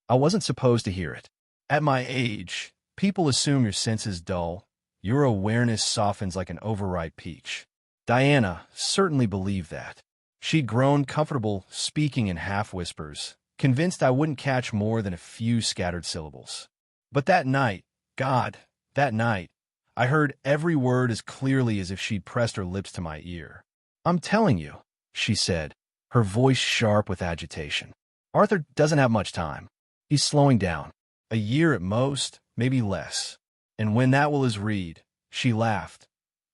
I wasn't supposed to hear it. At my age, people assume your senses dull. Your awareness softens like an overripe peach. Diana certainly believed that. She'd grown comfortable speaking in half-whispers, convinced I wouldn't catch more than a few scattered syllables. But that night, that night, I heard every word as clearly as if she'd pressed her lips to my ear. "I'm telling you," she said, her voice sharp with agitation. "Arthur doesn't have much time. He's slowing down. A year at most, maybe less. And when that will is read," she laughed.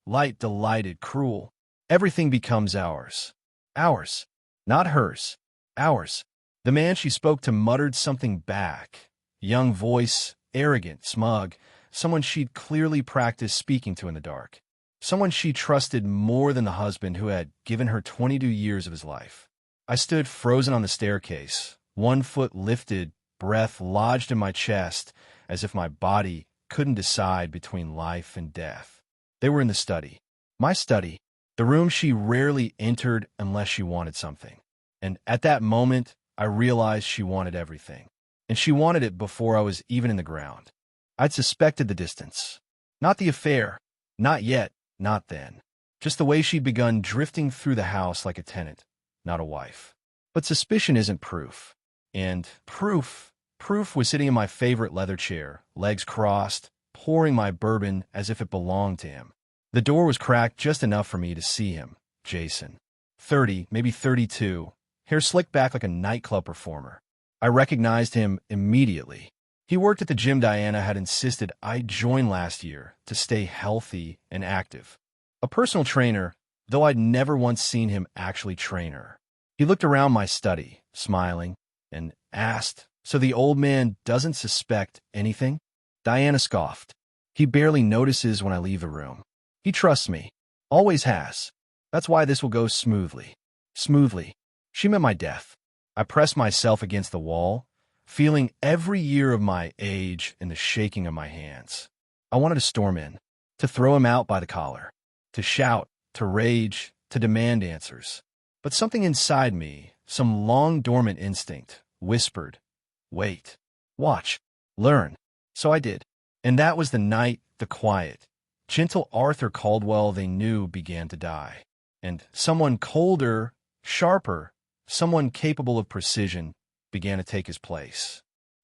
Light, delighted, cruel. "Everything becomes ours. Ours. Not hers. Ours." The man she spoke to muttered something back. Young voice, arrogant, smug, someone she'd clearly practiced speaking to in the dark. Someone she trusted more than the husband who had given her 22 years of his life. I stood frozen on the staircase, one foot lifted, breath lodged in my chest, as if my body couldn't decide between life and death. They were in the study. My study. The room she rarely entered unless she wanted something. And at that moment, I realized she wanted everything. And she wanted it before I was even in the ground. I'd suspected the distance. Not the affair. Not yet. Not then. Just the way she'd begun drifting through the house like a tenant, not a wife. But suspicion isn't proof. And proof was sitting in my favorite leather chair, legs crossed, pouring my bourbon as if it belonged to him. The door was cracked just enough for me to see him, Jason. 30, maybe 32, hair slicked back like a nightclub performer. I recognized him immediately. He worked at the gym Diana had insisted I join last year to stay healthy and active. A personal trainer, though I'd never once seen him actually train her. He looked around my study, smiling, and asked, "So the old man doesn't suspect anything?" Diana scoffed. "He barely notices when I leave the room. He trusts me. Always has. That's why this will go smoothly." Smoothly. She meant my death. I pressed myself against the wall, feeling every year of my age in the shaking of my hands. I wanted to storm in, to throw him out by the collar, to shout, to rage, to demand answers. But something inside me, some long-dormant instinct, whispered, "Wait. Watch. Learn." So I did. And that was the night the quiet, gentle Arthur Caldwell they knew began to die. And someone colder, sharper, someone capable of precision began to take his place.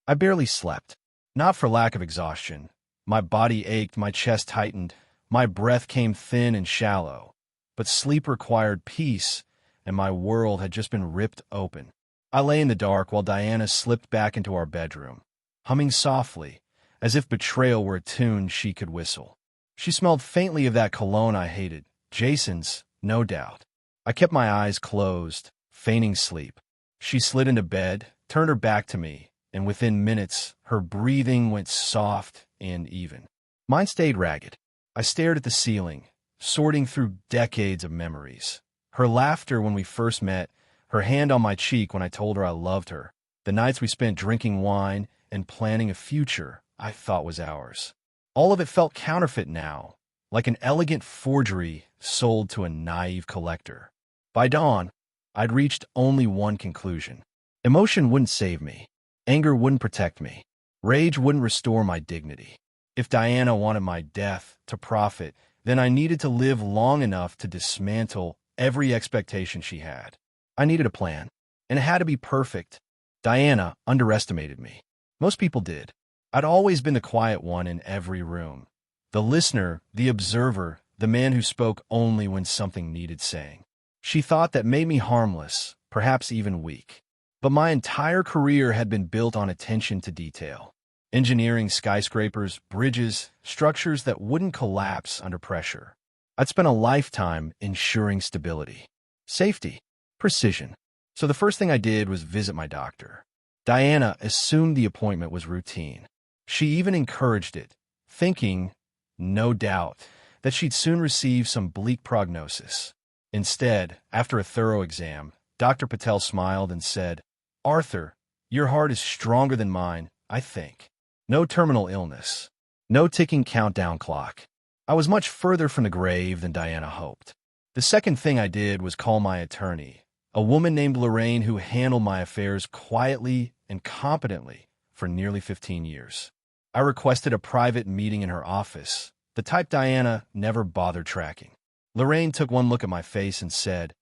I barely slept, not for lack of exhaustion. My body ached, my chest tightened, my breath came thin and shallow. But sleep required peace, and my world had just been ripped open. I lay in the dark while Diana slipped back into our bedroom, humming softly, as if betrayal were a tune she could whistle. She smelled faintly of that cologne I hated, Jason's, no doubt. I kept my eyes closed, feigning sleep. She slid into bed, turned her back to me, and within minutes, her breathing went soft and even. Mine stayed ragged. I stared at the ceiling, sorting through decades of memories. Her laughter when we first met, her hand on my cheek when I told her I loved her, the nights we spent drinking wine and planning a future I thought was ours. All of it felt counterfeit now, like an elegant forgery sold to a naive collector. By dawn, I'd reached only one conclusion. Emotion wouldn't save me. Anger wouldn't protect me. Rage wouldn't restore my dignity. If Diana wanted my death to profit, then I needed to live long enough to dismantle every expectation she had. I needed a plan, and it had to be perfect. Diana underestimated me. Most people did. I'd always been the quiet one in every room. The listener, the observer, the man who spoke only when something needed saying. She thought that made me harmless, perhaps even weak. But my entire career had been built on attention to detail. Engineering skyscrapers, bridges, structures that wouldn't collapse under pressure. I'd spent a lifetime ensuring stability, safety, precision. So the first thing I did was visit my doctor. Diana assumed the appointment was routine. She even encouraged it, thinking, no doubt, that she'd soon receive some bleak prognosis. Instead, after a thorough exam, Dr. Patel smiled and said, "Arthur, your heart is stronger than mine, I think. No terminal illness. No ticking countdown clock." I was much further from the grave than Diana hoped. The second thing I did was call my attorney, a woman named Lorraine who handled my affairs quietly and competently, for nearly 15 years. I requested a private meeting in her office, the type Diana never bothered tracking. Lorraine took one look at my face and said,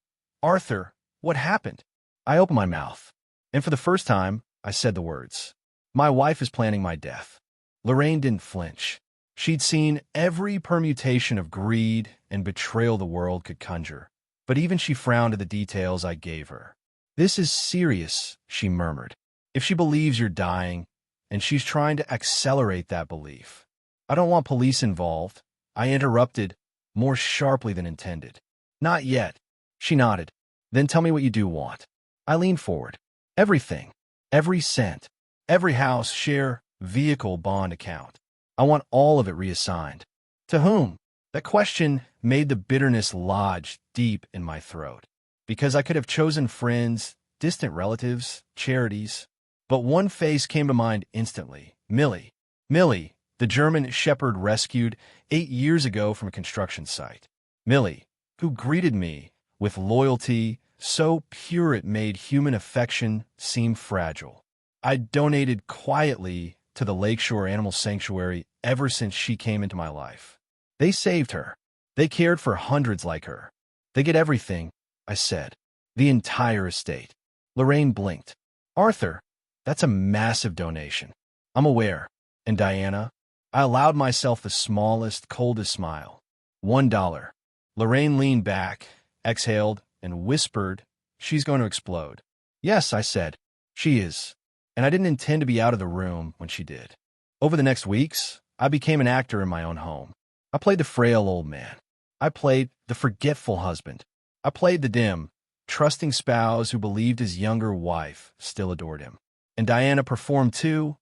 "Arthur, what happened?" I opened my mouth, and for the first time, I said the words, "My wife is planning my death." Lorraine didn't flinch. She'd seen every permutation of greed and betrayal the world could conjure, but even she frowned at the details I gave her. "This is serious," she murmured. "If she believes you're dying, and she's trying to accelerate that belief." "I don't want police involved," I interrupted, more sharply than intended. "Not yet." She nodded. "Then tell me what you do want." I leaned forward. "Everything. Every cent. Every house, share, vehicle, bond account. I want all of it reassigned." "To whom?" That question made the bitterness lodge deep in my throat, because I could have chosen friends, distant relatives, charities. But one face came to mind instantly. Millie. Millie, the German shepherd rescued 8 years ago from a construction site. Millie, who greeted me with loyalty so pure it made human affection seem fragile. I donated quietly to the Lakeshore Animal Sanctuary ever since she came into my life. They saved her. They cared for hundreds like her. They get everything, I said. The entire estate. Lorraine blinked. "Arthur, that's a massive donation." "I'm aware." "And Diana?" I allowed myself the smallest, coldest smile. $1. Lorraine leaned back, exhaled, and whispered, "She's going to explode." "Yes," I said. "She is." And I didn't intend to be out of the room when she did. Over the next weeks, I became an actor in my own home. I played the frail old man. I played the forgetful husband. I played the dim, trusting spouse who believed his younger wife still adored him. And Diana performed too.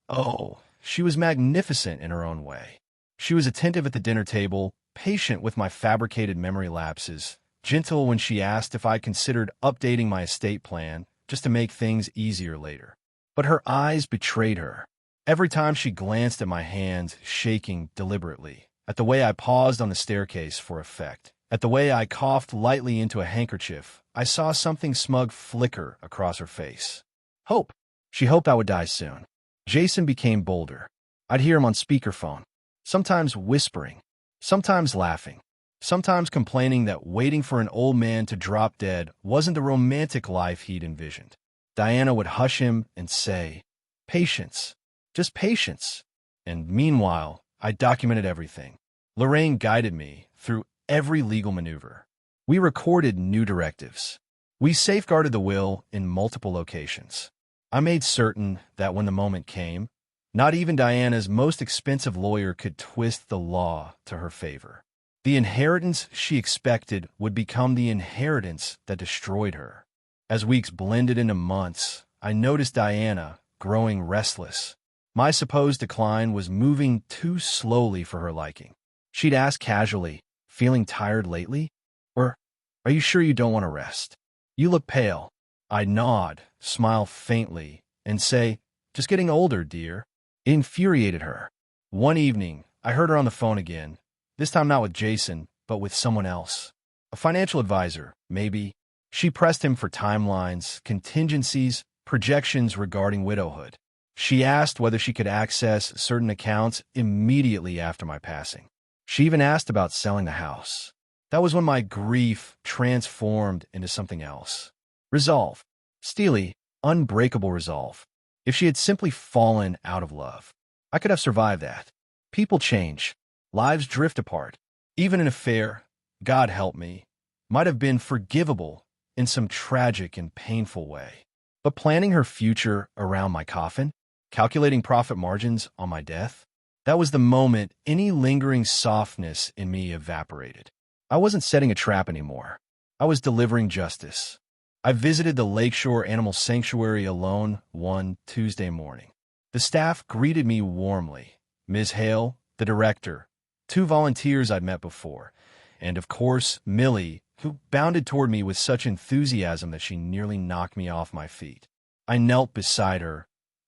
Oh, she was magnificent in her own way. She was attentive at the dinner table, patient with my fabricated memory lapses, gentle when she asked if I considered updating my estate plan just to make things easier later. But her eyes betrayed her. Every time she glanced at my hands shaking deliberately, at the way I paused on the staircase for effect, at the way I coughed lightly into a handkerchief, I saw something smug flicker across her face. Hope. She hoped I would die soon. Jason became bolder. I'd hear him on speakerphone, sometimes whispering, sometimes laughing, sometimes complaining that waiting for an old man to drop dead wasn't the romantic life he'd envisioned. Diana would hush him and say, "Patience, just patience." And meanwhile, I documented everything. Lorraine guided me through every legal maneuver. We recorded new directives. We safeguarded the will in multiple locations. I made certain that when the moment came, not even Diana's most expensive lawyer could twist the law to her favor. The inheritance she expected would become the inheritance that destroyed her. As weeks blended into months, I noticed Diana growing restless. My supposed decline was moving too slowly for her liking. She'd ask casually, "Feeling tired lately?" Or, "Are you sure you don't want to rest? You look pale." I'd nod, smile faintly, and say, "Just getting older, dear." It infuriated her. One evening, I heard her on the phone again, this time not with Jason, but with someone else. A financial advisor, maybe. She pressed him for timelines, contingencies, projections regarding widowhood. She asked whether she could access certain accounts immediately after my passing. She even asked about selling the house. That was when my grief transformed into something else. Resolve. Steely, unbreakable resolve. If she had simply fallen out of love, I could have survived that. People change. Lives drift apart. Even an affair, God help me, might have been forgivable in some tragic and painful way. But planning her future around my coffin, calculating profit margins on my death, that was the moment any lingering softness in me evaporated. I wasn't setting a trap anymore. I was delivering justice. I visited the Lakeshore Animal Sanctuary alone one Tuesday morning. The staff greeted me warmly. Ms. Hale, the director, 2 volunteers I'd met before, and of course, Millie, who bounded toward me with such enthusiasm that she nearly knocked me off my feet. I knelt beside her,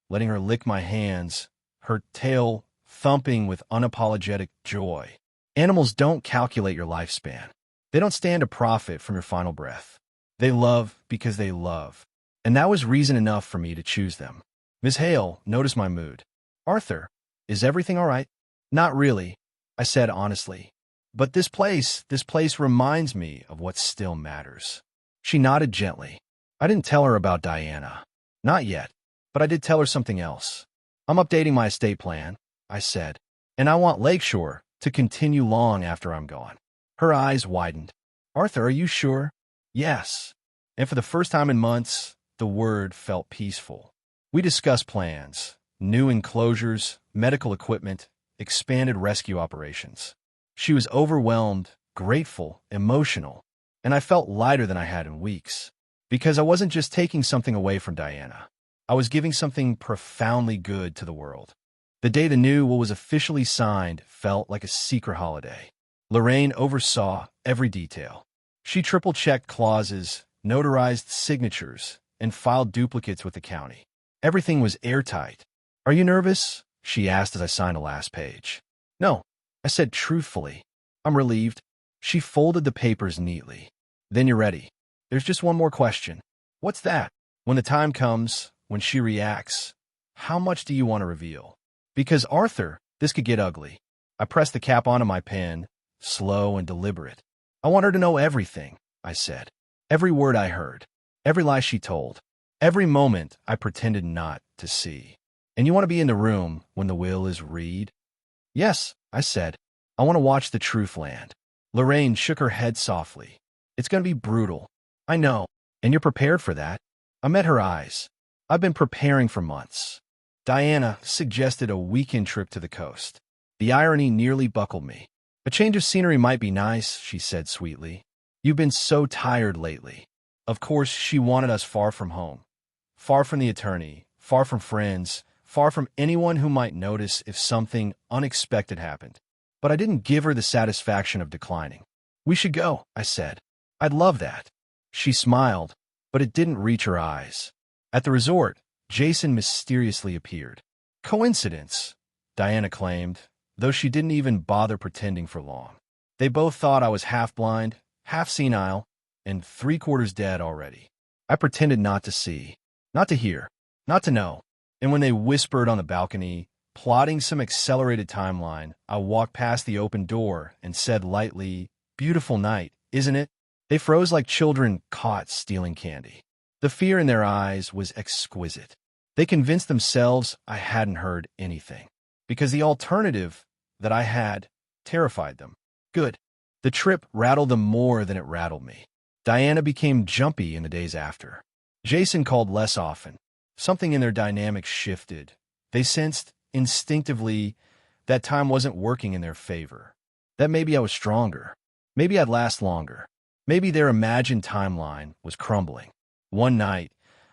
letting her lick my hands, her tail thumping with unapologetic joy. Animals don't calculate your lifespan. They don't stand to profit from your final breath. They love because they love. And that was reason enough for me to choose them. Miss Hale noticed my mood. Arthur, is everything all right? Not really, I said honestly. But this place reminds me of what still matters. She nodded gently. I didn't tell her about Diana. Not yet, but I did tell her something else. I'm updating my estate plan, I said, and I want Lakeshore to continue long after I'm gone. Her eyes widened. Arthur, are you sure? Yes. And for the first time in months, the word felt peaceful. We discussed plans, new enclosures, medical equipment, expanded rescue operations. She was overwhelmed, grateful, emotional, and I felt lighter than I had in weeks. Because I wasn't just taking something away from Diana. I was giving something profoundly good to the world. The day the new will was officially signed felt like a secret holiday. Lorraine oversaw every detail. She triple-checked clauses, notarized signatures, and filed duplicates with the county. Everything was airtight. Are you nervous? She asked as I signed the last page. No, I said truthfully. I'm relieved. She folded the papers neatly. Then you're ready. There's just one more question. What's that? When the time comes, when she reacts, how much do you want to reveal? Because Arthur, this could get ugly. I pressed the cap onto my pen, slow and deliberate. I want her to know everything, I said. Every word I heard, every lie she told, every moment I pretended not to see. And you want to be in the room when the will is read? Yes, I said. I want to watch the truth land. Lorraine shook her head softly. It's going to be brutal. I know, and you're prepared for that. I met her eyes. I've been preparing for months. Diana suggested a weekend trip to the coast. The irony nearly buckled me. A change of scenery might be nice, she said sweetly. You've been so tired lately. Of course, she wanted us far from home. Far from the attorney, far from friends, far from anyone who might notice if something unexpected happened. But I didn't give her the satisfaction of declining. We should go, I said. I'd love that. She smiled, but it didn't reach her eyes. At the resort, Jason mysteriously appeared. Coincidence, Diana claimed, though she didn't even bother pretending for long. They both thought I was half blind, half senile, and 3/4 dead already. I pretended not to see, not to hear, not to know. And when they whispered on the balcony, plotting some accelerated timeline, I walked past the open door and said lightly, "Beautiful night, isn't it?" They froze like children caught stealing candy. The fear in their eyes was exquisite. They convinced themselves I hadn't heard anything, because the alternative that I had terrified them. Good. The trip rattled them more than it rattled me. Diana became jumpy in the days after. Jason called less often. Something in their dynamics shifted. They sensed instinctively that time wasn't working in their favor. That maybe I was stronger. Maybe I'd last longer. Maybe their imagined timeline was crumbling. One night,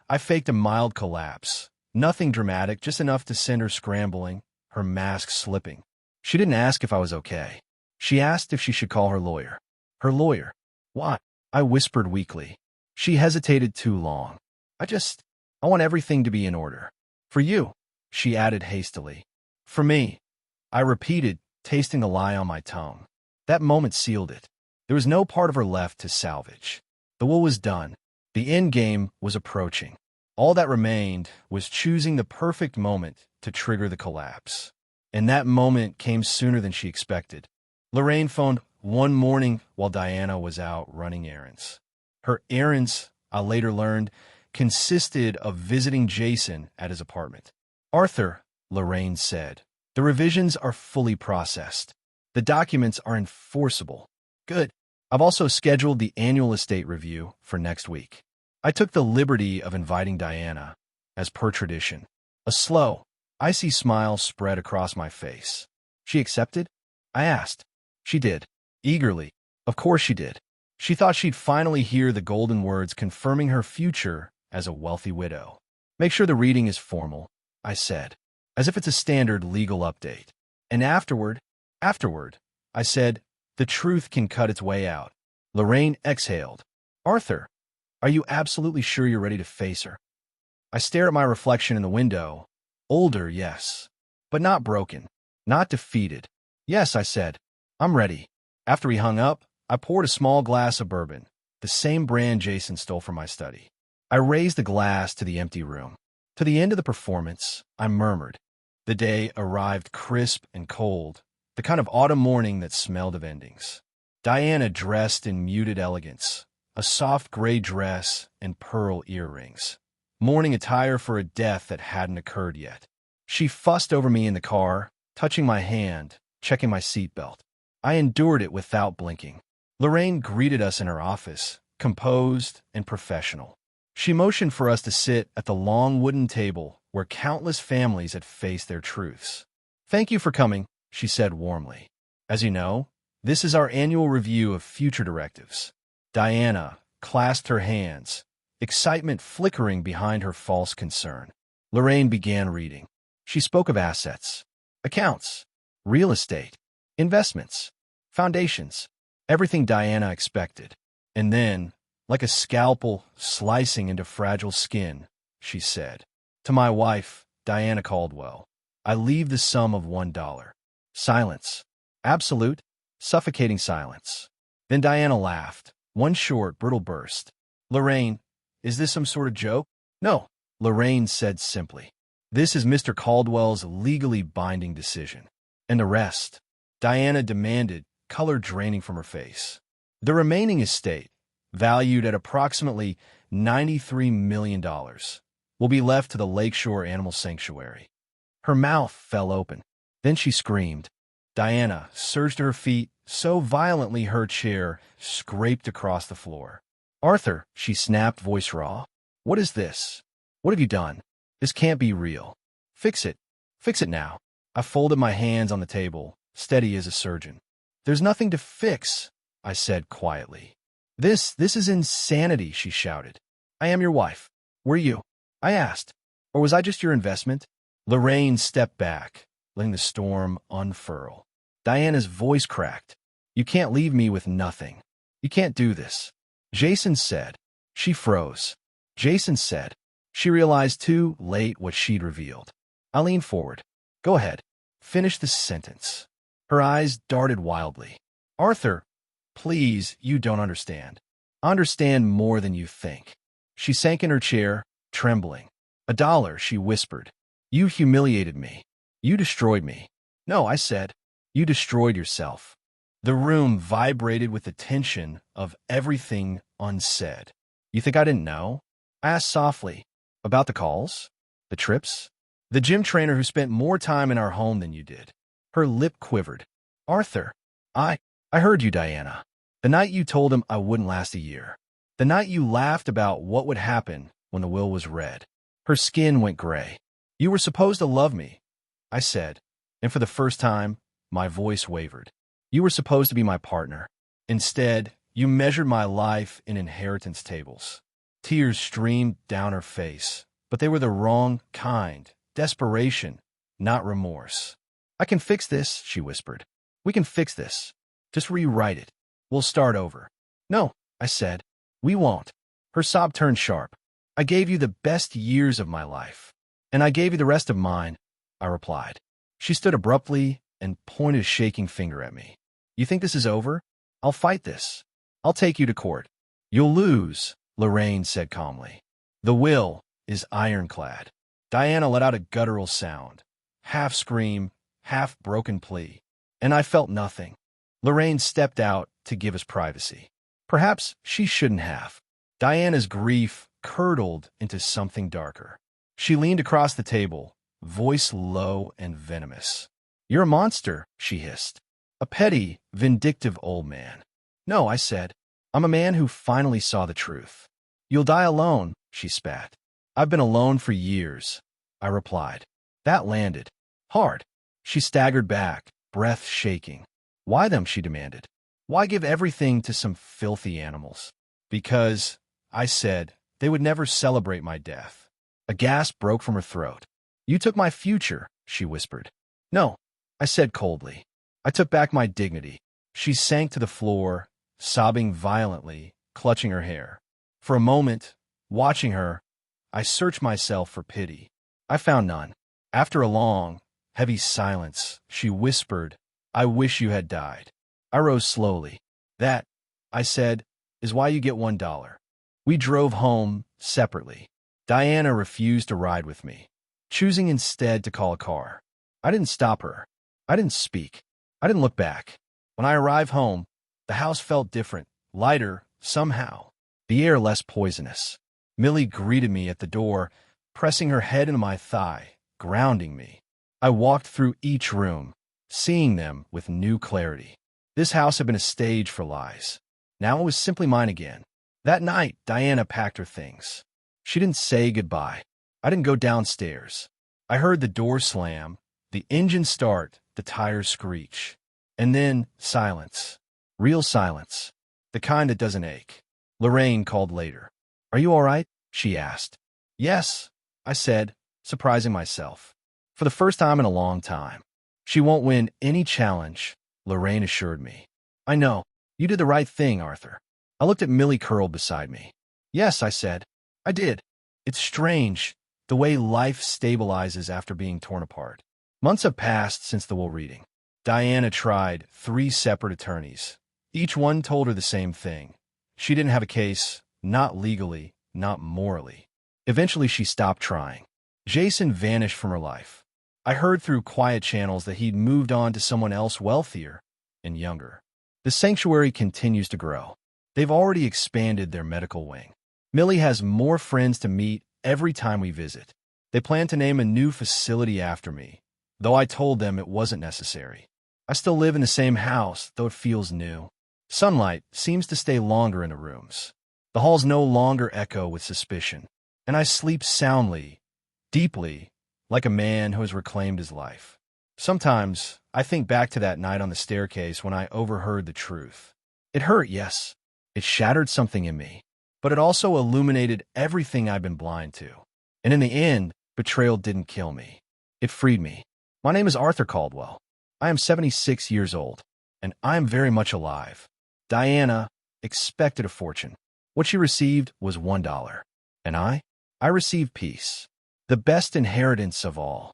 I faked a mild collapse. Nothing dramatic, just enough to send her scrambling, her mask slipping. She didn't ask if I was okay. She asked if she should call her lawyer. Her lawyer. Why? I whispered weakly. She hesitated too long. I want everything to be in order. For you, she added hastily. For me, I repeated, tasting the lie on my tongue. That moment sealed it. There was no part of her left to salvage. The will was done. The end game was approaching. All that remained was choosing the perfect moment to trigger the collapse. And that moment came sooner than she expected. Lorraine phoned one morning while Diana was out running errands. Her errands, I later learned, consisted of visiting Jason at his apartment. Arthur, Lorraine said, the revisions are fully processed. The documents are enforceable. Good. I've also scheduled the annual estate review for next week. I took the liberty of inviting Diana, as per tradition. A slow, icy smile spread across my face. She accepted? I asked. She did. Eagerly. Of course she did. She thought she'd finally hear the golden words confirming her future as a wealthy widow. Make sure the reading is formal, I said, as if it's a standard legal update. And afterward, I said, the truth can cut its way out. Lorraine exhaled. Arthur, are you absolutely sure you're ready to face her? I stared at my reflection in the window. Older, yes, but not broken, not defeated. Yes, I said, I'm ready. After we hung up, I poured a small glass of bourbon, the same brand Jason stole from my study. I raised the glass to the empty room. To the end of the performance, I murmured. The day arrived crisp and cold, the kind of autumn morning that smelled of endings. Diana dressed in muted elegance, a soft gray dress and pearl earrings, mourning attire for a death that hadn't occurred yet. She fussed over me in the car, touching my hand, checking my seatbelt. I endured it without blinking. Lorraine greeted us in her office, composed and professional. She motioned for us to sit at the long wooden table where countless families had faced their truths. "Thank you for coming," she said warmly. "As you know, this is our annual review of future directives." Diana clasped her hands, excitement flickering behind her false concern. Lorraine began reading. She spoke of assets, accounts, real estate, investments, foundations, everything Diana expected. And then, like a scalpel slicing into fragile skin, she said, "To my wife, Diana Caldwell, I leave the sum of $1. Silence. Absolute, suffocating silence. Then Diana laughed, one short, brittle burst. "Lorraine, is this some sort of joke?" "No," Lorraine said simply. "This is Mr. Caldwell's legally binding decision." "And the rest?" Diana demanded, color draining from her face. "The remaining estate, valued at approximately $93 million, will be left to the Lakeshore Animal Sanctuary." Her mouth fell open. Then she screamed. Diana surged to her feet so violently her chair scraped across the floor. "Arthur," she snapped, voice raw. "What is this? What have you done? This can't be real. Fix it. Fix it now." I folded my hands on the table, steady as a surgeon. "There's nothing to fix," I said quietly. This is insanity," she shouted. "I am your wife. Were you?" I asked. "Or was I just your investment?" Lorraine stepped back, letting the storm unfurl. Diana's voice cracked. "You can't leave me with nothing. You can't do this." Jason said. She froze. Jason said. She realized too late what she'd revealed. I leaned forward. "Go ahead. Finish the sentence." Her eyes darted wildly. "Arthur, please, you don't understand. I understand more than you think." She sank in her chair, trembling. $1, she whispered. "You humiliated me. You destroyed me." "No," I said. "You destroyed yourself." The room vibrated with the tension of everything unsaid. "You think I didn't know?" I asked softly. "About the calls? The trips? The gym trainer who spent more time in our home than you did?" Her lip quivered. "Arthur, I heard you, Diana. The night you told him I wouldn't last a year. The night you laughed about what would happen when the will was read." Her skin went gray. "You were supposed to love me," I said, and for the first time, my voice wavered. "You were supposed to be my partner. Instead, you measured my life in inheritance tables." Tears streamed down her face, but they were the wrong kind. Desperation, not remorse. "I can fix this," she whispered. "We can fix this. Just rewrite it. We'll start over." "No," I said. "We won't." Her sob turned sharp. "I gave you the best years of my life. And I gave you the rest of mine," I replied. She stood abruptly and pointed a shaking finger at me. "You think this is over? I'll fight this. I'll take you to court." "You'll lose," Lorraine said calmly. "The will is ironclad." Diana let out a guttural sound, half scream, half broken plea, and I felt nothing. Lorraine stepped out to give us privacy. Perhaps she shouldn't have. Diana's grief curdled into something darker. She leaned across the table, voice low and venomous. "You're a monster," she hissed. "A petty, vindictive old man." "No," I said. "I'm a man who finally saw the truth." "You'll die alone," she spat. "I've been alone for years," I replied. That landed. Hard. She staggered back, breath shaking. "Why them?" she demanded. "Why give everything to some filthy animals?" "Because," I said, "they would never celebrate my death." A gasp broke from her throat. "You took my future," she whispered. "No," I said coldly. "I took back my dignity." She sank to the floor, sobbing violently, clutching her hair. For a moment, watching her, I searched myself for pity. I found none. After a long, heavy silence, she whispered, "I wish you had died." I rose slowly. "That," I said, "is why you get $1. We drove home separately. Diana refused to ride with me, choosing instead to call a car. I didn't stop her. I didn't speak. I didn't look back. When I arrived home, the house felt different, lighter, somehow. The air less poisonous. Millie greeted me at the door, pressing her head into my thigh, grounding me. I walked through each room, seeing them with new clarity. This house had been a stage for lies. Now it was simply mine again. That night, Diana packed her things. She didn't say goodbye. I didn't go downstairs. I heard the door slam, the engine start, the tires screech. And then silence. Real silence. The kind that doesn't ache. Lorraine called later. "Are you all right?" she asked. "Yes," I said, surprising myself. For the first time in a long time. "She won't win any challenge," Lorraine assured me. "I know. You did the right thing, Arthur." I looked at Millie curled beside me. "Yes," I said. "I did." It's strange, the way life stabilizes after being torn apart. Months have passed since the will reading. Diana tried 3 separate attorneys. Each one told her the same thing. She didn't have a case, not legally, not morally. Eventually, she stopped trying. Jason vanished from her life. I heard through quiet channels that he'd moved on to someone else wealthier and younger. The sanctuary continues to grow. They've already expanded their medical wing. Millie has more friends to meet every time we visit. They plan to name a new facility after me, though I told them it wasn't necessary. I still live in the same house, though it feels new. Sunlight seems to stay longer in the rooms. The halls no longer echo with suspicion, and I sleep soundly, deeply, like a man who has reclaimed his life. Sometimes I think back to that night on the staircase when I overheard the truth. It hurt, yes. It shattered something in me, but it also illuminated everything I've been blind to. And in the end, betrayal didn't kill me. It freed me. My name is Arthur Caldwell. I am 76 years old, and I am very much alive. Diana expected a fortune. What she received was $1. And I received peace. The best inheritance of all.